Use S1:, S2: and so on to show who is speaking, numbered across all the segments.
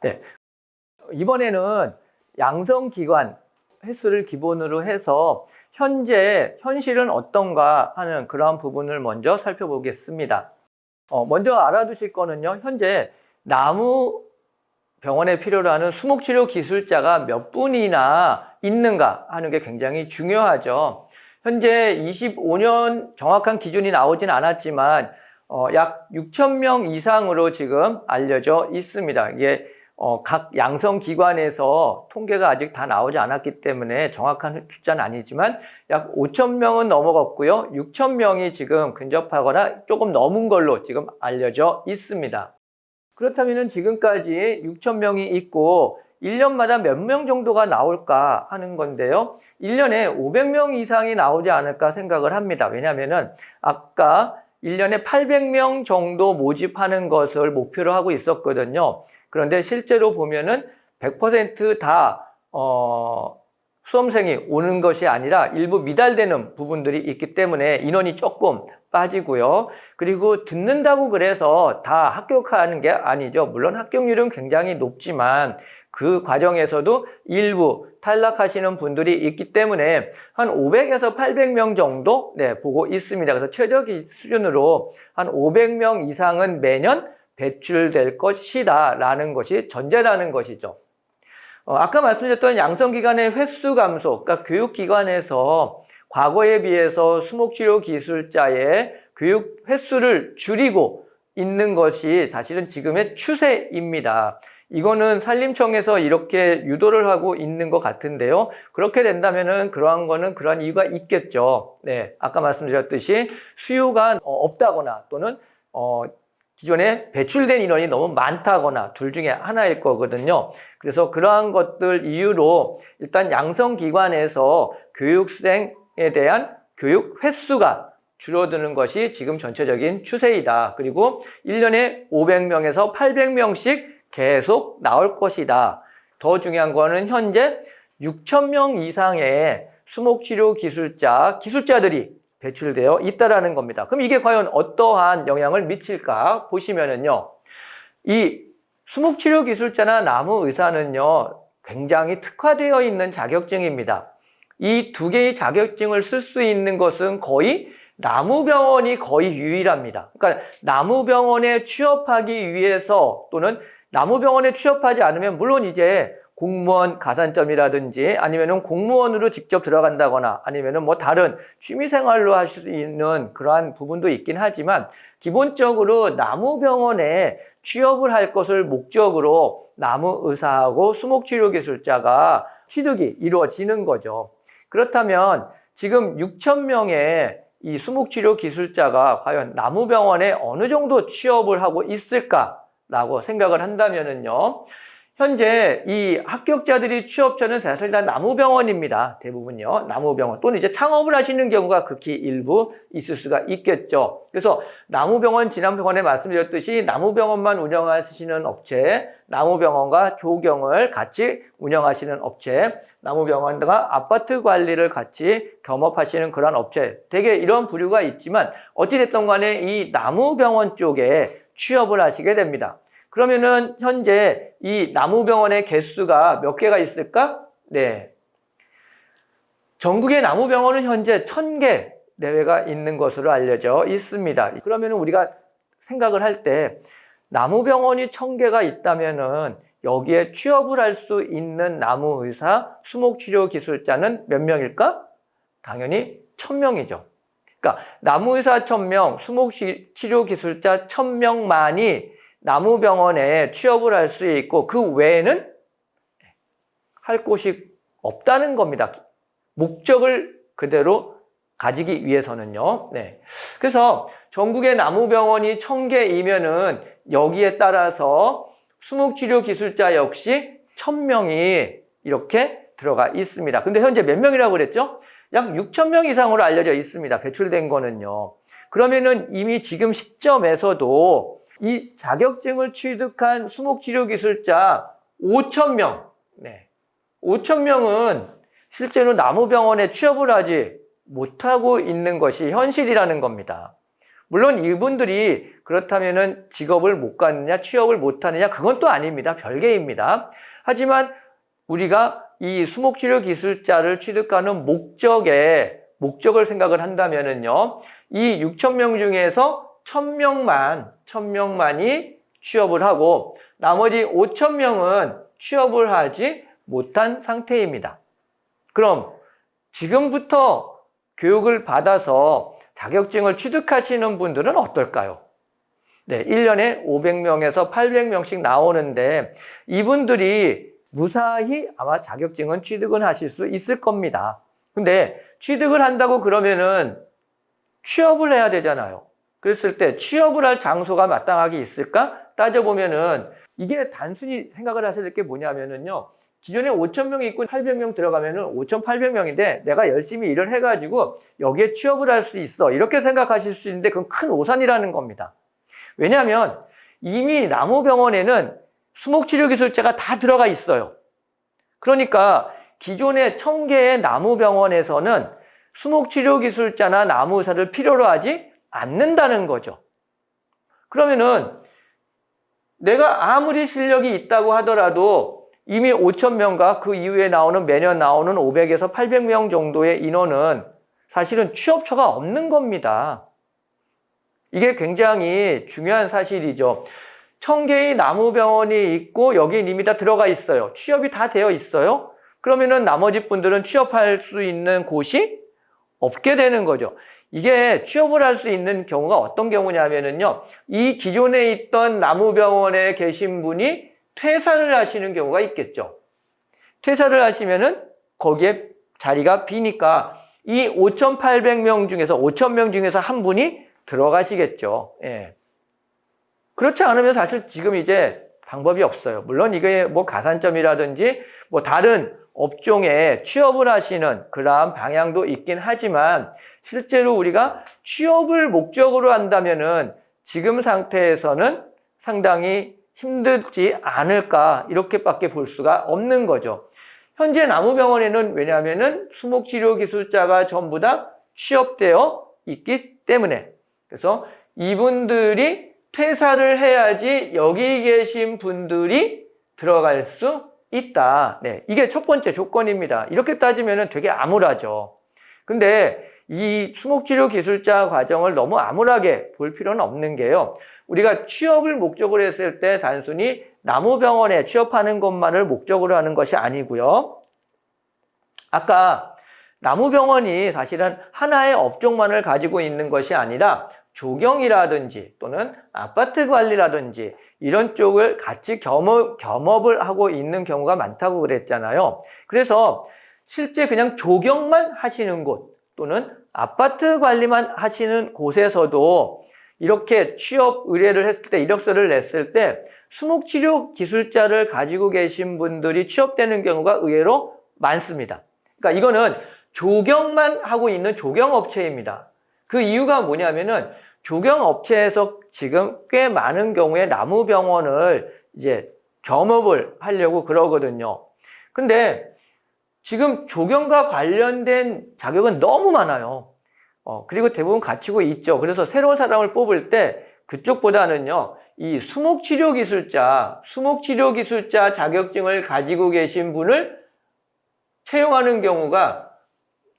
S1: 네. 이번에는 양성기관 횟수를 기본으로 해서 현실은 어떤가 하는 그런 부분을 먼저 살펴보겠습니다. 먼저 알아두실 거는요, 현재 나무병원에 필요로 하는 수목치료 기술자가 몇 분이나 있는가 하는 게 굉장히 중요하죠. 현재 25년 정확한 기준이 나오진 않았지만 약 6,000명 이상으로 지금 알려져 있습니다. 이게 각 양성기관에서 통계가 아직 다 나오지 않았기 때문에 정확한 숫자는 아니지만 약 5,000명은 넘어갔고요. 6,000명이 지금 근접하거나 조금 넘은 걸로 지금 알려져 있습니다. 그렇다면 지금까지 6,000명이 있고 1년마다 몇 명 정도가 나올까 하는 건데요. 1년에 500명 이상이 나오지 않을까 생각을 합니다. 왜냐하면 아까 1년에 800명 정도 모집하는 것을 목표로 하고 있었거든요. 그런데 실제로 보면은 100% 수험생이 오는 것이 아니라 일부 미달되는 부분들이 있기 때문에 인원이 조금 빠지고요. 그리고 듣는다고 그래서 다 합격하는 게 아니죠. 물론 합격률은 굉장히 높지만 그 과정에서도 일부 탈락하시는 분들이 있기 때문에 한 500에서 800명 정도 보고 있습니다. 그래서 최저 수준으로 한 500명 이상은 매년 배출될 것이다 라는 것이 전제라는 것이죠. 아까 말씀드렸던 양성기관의 횟수 감소, 그러니까 교육기관에서 과거에 비해서 수목치료 기술자의 교육 횟수를 줄이고 있는 것이 사실은 지금의 추세입니다. 이거는 산림청에서 이렇게 유도를 하고 있는 것 같은데요. 그렇게 된다면은 그러한 이유가 있겠죠. 네, 아까 말씀드렸듯이 수요가 없다거나 또는 기존에 배출된 인원이 너무 많다거나 둘 중에 하나일 거거든요. 그래서 그러한 것들 이유로 일단 양성기관에서 교육생에 대한 교육 횟수가 줄어드는 것이 지금 전체적인 추세이다. 그리고 1년에 500명에서 800명씩 계속 나올 것이다. 더 중요한 거는 현재 6,000명 이상의 수목치료 기술자들이 배출되어 있다라는 겁니다. 그럼 이게 과연 어떠한 영향을 미칠까 보시면은요, 이 수목치료 기술자나 나무의사는요, 굉장히 특화되어 있는 자격증입니다. 이 두 개의 자격증을 쓸 수 있는 것은 거의 나무병원이 거의 유일합니다. 그러니까 나무병원에 취업하기 위해서 또는 나무병원에 취업하지 않으면 물론 이제 공무원 가산점이라든지 아니면은 공무원으로 직접 들어간다거나 아니면은 뭐 다른 취미생활로 할 수 있는 그러한 부분도 있긴 하지만 기본적으로 나무병원에 취업을 할 것을 목적으로 나무의사하고 수목치료기술자가 취득이 이루어지는 거죠. 그렇다면 지금 6,000명의 이 수목치료 기술자가 과연 나무병원에 어느 정도 취업을 하고 있을까라고 생각을 한다면은요, 현재 이 합격자들이 취업처는 사실 다 나무병원입니다. 대부분요. 나무병원 또는 이제 창업을 하시는 경우가 극히 일부 있을 수가 있겠죠. 그래서 나무병원, 지난번에 말씀드렸듯이 나무병원만 운영하시는 업체, 나무병원과 조경을 같이 운영하시는 업체, 나무병원과 아파트 관리를 같이 겸업하시는 그런 업체, 되게 이런 부류가 있지만 어찌됐든 간에 이 나무병원 쪽에 취업을 하시게 됩니다. 그러면은 현재 이 나무병원의 개수가 몇 개가 있을까? 네. 전국의 나무병원은 현재 1,000개 내외가 있는 것으로 알려져 있습니다. 그러면은 우리가 생각을 할 때 나무병원이 1,000개가 있다면은 여기에 취업을 할 수 있는 나무의사, 수목치료 기술자는 몇 명일까? 당연히 1,000명이죠. 그러니까 나무의사 1,000명, 수목치료 기술자 1,000명만이 나무병원에 취업을 할 수 있고 그 외에는 할 곳이 없다는 겁니다. 목적을 그대로 가지기 위해서는요. 네. 그래서 전국의 나무병원이 1,000개이면은 여기에 따라서 수목치료 기술자 역시 1,000명이 이렇게 들어가 있습니다. 근데 현재 몇 명이라고 그랬죠? 약 6,000명 이상으로 알려져 있습니다. 배출된 거는요. 그러면은 이미 지금 시점에서도 이 자격증을 취득한 수목치료 기술자 5,000명, 5,000명은 실제로 나무병원에 취업을 하지 못하고 있는 것이 현실이라는 겁니다. 물론 이분들이 그렇다면은 직업을 못 갖느냐, 취업을 못 하느냐, 그건 또 아닙니다. 별개입니다. 하지만 우리가 이 수목치료 기술자를 취득하는 목적을 생각을 한다면은요, 이 6,000명 중에서 1,000명만이 취업을 하고 나머지 5,000명은 취업을 하지 못한 상태입니다. 그럼 지금부터 교육을 받아서 자격증을 취득하시는 분들은 어떨까요? 네, 1년에 500명에서 800명씩 나오는데 이분들이 무사히 아마 자격증은 취득은 하실 수 있을 겁니다. 근데 취득을 한다고 그러면은 취업을 해야 되잖아요. 그랬을 때 취업을 할 장소가 마땅하게 있을까? 따져보면은 이게 단순히 생각을 하실 게 뭐냐면은요. 기존에 5,000명이 있고 800명 들어가면은 5,800명인데 내가 열심히 일을 해가지고 여기에 취업을 할 수 있어. 이렇게 생각하실 수 있는데 그건 큰 오산이라는 겁니다. 왜냐하면 이미 나무병원에는 수목치료기술자가 다 들어가 있어요. 그러니까 기존의 1,000개의 나무병원에서는 수목치료기술자나 나무의사를 필요로 하지 않는다는 거죠. 그러면은 내가 아무리 실력이 있다고 하더라도 이미 5,000명과 그 이후에 매년 나오는 500에서 800명 정도의 인원은 사실은 취업처가 없는 겁니다. 이게 굉장히 중요한 사실이죠. 1,000개의 나무병원이 있고 여기에 이미 다 들어가 있어요. 취업이 다 되어 있어요. 그러면은 나머지 분들은 취업할 수 있는 곳이 없게 되는 거죠. 이게 취업을 할 수 있는 경우가 어떤 경우냐면은요. 이 기존에 있던 나무병원에 계신 분이 퇴사를 하시는 경우가 있겠죠. 퇴사를 하시면은 거기에 자리가 비니까 이 5,800명 중에서 5,000명 중에서 한 분이 들어가시겠죠. 예. 그렇지 않으면 사실 지금 이제 방법이 없어요. 물론 이게 뭐 가산점이라든지 뭐 다른 업종에 취업을 하시는 그러한 방향도 있긴 하지만 실제로 우리가 취업을 목적으로 한다면은 지금 상태에서는 상당히 힘들지 않을까 이렇게밖에 볼 수가 없는 거죠. 현재 나무병원에는 왜냐하면은 수목치료 기술자가 전부 다 취업되어 있기 때문에 그래서 이분들이 퇴사를 해야지 여기 계신 분들이 들어갈 수 있다. 네, 이게 첫 번째 조건입니다. 이렇게 따지면 되게 암울하죠. 근데 이 수목치료 기술자 과정을 너무 암울하게 볼 필요는 없는 게요. 우리가 취업을 목적으로 했을 때 단순히 나무병원에 취업하는 것만을 목적으로 하는 것이 아니고요. 아까 나무병원이 사실은 하나의 업종만을 가지고 있는 것이 아니라 조경이라든지 또는 아파트 관리라든지 이런 쪽을 같이 겸업을 하고 있는 경우가 많다고 그랬잖아요. 그래서 실제 그냥 조경만 하시는 곳 또는 아파트 관리만 하시는 곳에서도 이렇게 취업 의뢰를 했을 때 이력서를 냈을 때 수목치료 기술자를 가지고 계신 분들이 취업되는 경우가 의외로 많습니다. 그러니까 이거는 조경만 하고 있는 조경업체입니다. 그 이유가 뭐냐면은 조경업체에서 지금 꽤 많은 경우에 나무병원을 이제 겸업을 하려고 그러거든요. 근데 지금 조경과 관련된 자격은 너무 많아요. 그리고 대부분 갖추고 있죠. 그래서 새로운 사람을 뽑을 때 그쪽보다는요, 이 수목치료기술자 자격증을 가지고 계신 분을 채용하는 경우가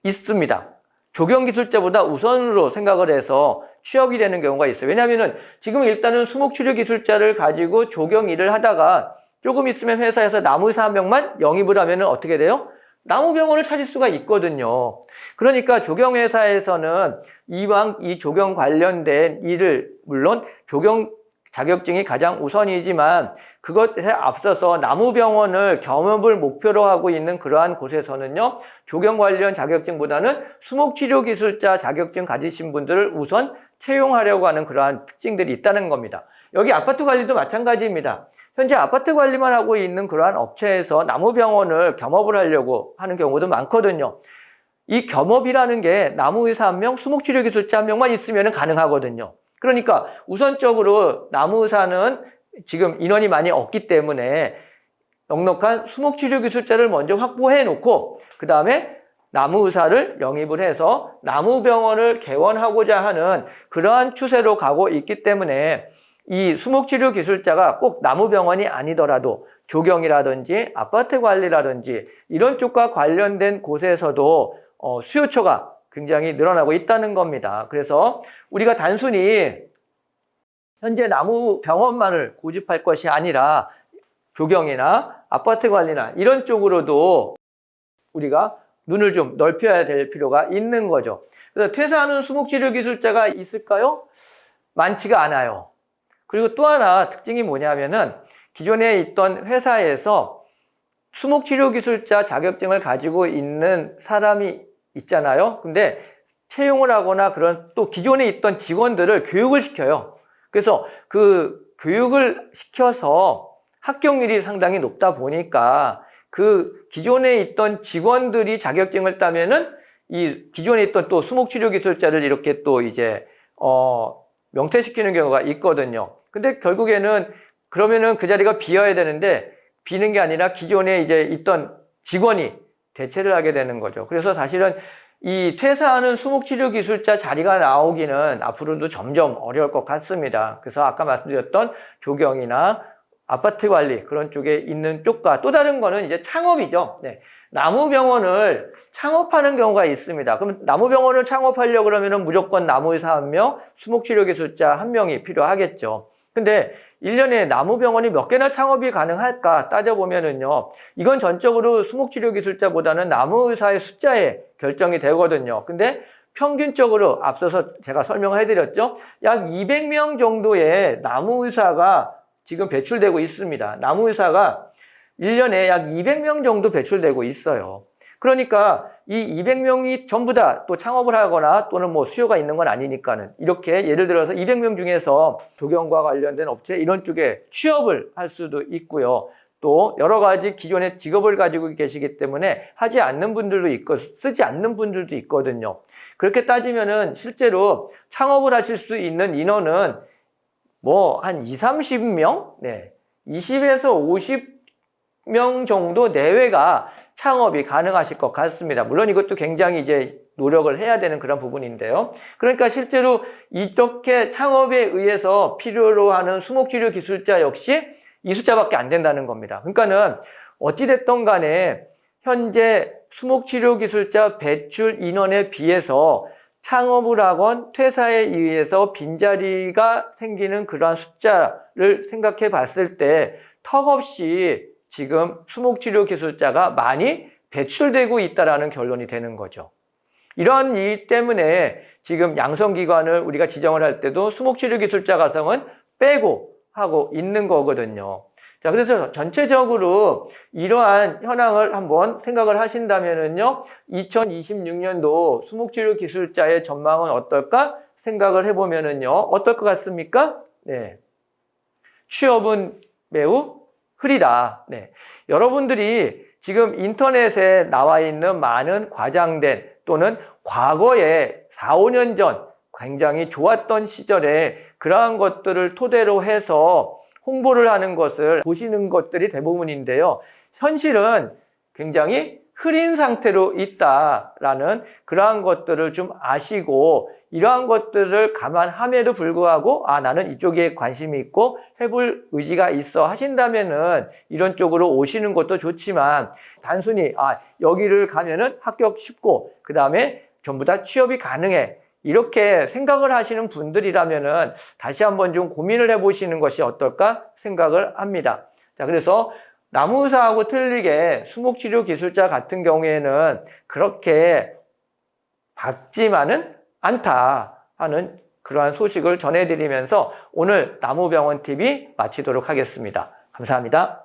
S1: 있습니다. 조경기술자보다 우선으로 생각을 해서 취업이 되는 경우가 있어요. 왜냐하면 지금 일단은 수목치료기술자를 가지고 조경 일을 하다가 조금 있으면 회사에서 나무의사 한 명만 영입을 하면 어떻게 돼요? 나무병원을 찾을 수가 있거든요. 그러니까 조경회사에서는 이왕 이 조경 관련된 일을 물론 조경 자격증이 가장 우선이지만 그것에 앞서서 나무병원을 겸업을 목표로 하고 있는 그러한 곳에서는요. 조경 관련 자격증보다는 수목치료기술자 자격증 가지신 분들을 우선 채용하려고 하는 그러한 특징들이 있다는 겁니다. 여기 아파트 관리도 마찬가지입니다. 현재 아파트 관리만 하고 있는 그러한 업체에서 나무병원을 겸업을 하려고 하는 경우도 많거든요. 이 겸업이라는 게 나무의사 1명, 수목치료기술자 1명만 있으면 가능하거든요. 그러니까 우선적으로 나무의사는 지금 인원이 많이 없기 때문에 넉넉한 수목치료기술자를 먼저 확보해 놓고 그 다음에 나무의사를 영입을 해서 나무병원을 개원하고자 하는 그러한 추세로 가고 있기 때문에 이 수목치료기술자가 꼭 나무병원이 아니더라도 조경이라든지 아파트 관리라든지 이런 쪽과 관련된 곳에서도 수요처가 굉장히 늘어나고 있다는 겁니다. 그래서 우리가 단순히 현재 나무병원만을 고집할 것이 아니라 조경이나 아파트 관리나 이런 쪽으로도 우리가 눈을 좀 넓혀야 될 필요가 있는 거죠. 그래서 퇴사하는 수목치료기술자가 있을까요? 많지가 않아요. 그리고 또 하나 특징이 뭐냐면은 기존에 있던 회사에서 수목치료기술자 자격증을 가지고 있는 사람이 있잖아요. 근데 채용을 하거나 그런 또 기존에 있던 직원들을 교육을 시켜요. 그래서 그 교육을 시켜서 합격률이 상당히 높다 보니까 그 기존에 있던 직원들이 자격증을 따면은 이 기존에 있던 또 수목치료기술자를 이렇게 또 이제 명퇴시키는 경우가 있거든요. 근데 결국에는 그러면은 그 자리가 비어야 되는데 비는 게 아니라 기존에 이제 있던 직원이 대체를 하게 되는 거죠. 그래서 사실은 이 퇴사하는 수목치료기술자 자리가 나오기는 앞으로도 점점 어려울 것 같습니다. 그래서 아까 말씀드렸던 조경이나 아파트 관리 그런 쪽에 있는 쪽과 또 다른 거는 이제 창업이죠. 네. 나무병원을 창업하는 경우가 있습니다. 그럼 나무병원을 창업하려고 그러면은 무조건 나무의사 1명, 수목치료기술자 1명이 필요하겠죠. 근데 1년에 나무병원이 몇 개나 창업이 가능할까 따져보면은요, 이건 전적으로 수목치료기술자보다는 나무의사의 숫자에 결정이 되거든요. 근데 평균적으로 앞서서 제가 설명을 해드렸죠. 약 200명 정도의 나무의사가 지금 배출되고 있습니다. 나무의사가 1년에 약 200명 정도 배출되고 있어요. 그러니까 이 200명이 전부 다 또 창업을 하거나 또는 뭐 수요가 있는 건 아니니까는 이렇게 예를 들어서 200명 중에서 조경과 관련된 업체 이런 쪽에 취업을 할 수도 있고요. 또 여러 가지 기존의 직업을 가지고 계시기 때문에 하지 않는 분들도 있고 쓰지 않는 분들도 있거든요. 그렇게 따지면은 실제로 창업을 하실 수 있는 인원은 뭐 한 20, 30명? 네. 20에서 50명 정도 내외가 창업이 가능하실 것 같습니다. 물론 이것도 굉장히 이제 노력을 해야 되는 그런 부분인데요. 그러니까 실제로 이렇게 창업에 의해서 필요로 하는 수목치료 기술자 역시 이 숫자밖에 안 된다는 겁니다. 그러니까는 어찌됐든 간에 현재 수목치료 기술자 배출 인원에 비해서 창업을 하건 퇴사에 의해서 빈자리가 생기는 그러한 숫자를 생각해 봤을 때 턱없이 지금 수목치료 기술자가 많이 배출되고 있다는 결론이 되는 거죠. 이런 일 때문에 지금 양성기관을 우리가 지정을 할 때도 수목치료 기술자 가성은 빼고 하고 있는 거거든요. 자, 그래서 전체적으로 이러한 현황을 한번 생각을 하신다면은요, 2026년도 수목치료 기술자의 전망은 어떨까 생각을 해보면은요, 어떨 것 같습니까? 네. 취업은 매우 흐리다. 네. 여러분들이 지금 인터넷에 나와 있는 많은 과장된 또는 과거에 4, 5년 전 굉장히 좋았던 시절에 그러한 것들을 토대로 해서 홍보를 하는 것을 보시는 것들이 대부분인데요. 현실은 굉장히 흐린 상태로 있다라는 그러한 것들을 좀 아시고 이러한 것들을 감안함에도 불구하고 나는 이쪽에 관심이 있고 해볼 의지가 있어 하신다면은 이런 쪽으로 오시는 것도 좋지만 단순히 여기를 가면은 합격 쉽고 그 다음에 전부 다 취업이 가능해 이렇게 생각을 하시는 분들이라면은 다시 한번 좀 고민을 해보시는 것이 어떨까 생각을 합니다. 자, 그래서 나무의사하고 틀리게 수목치료 기술자 같은 경우에는 그렇게 밝지만은 않다 하는 그러한 소식을 전해드리면서 오늘 나무병원 TV 마치도록 하겠습니다. 감사합니다.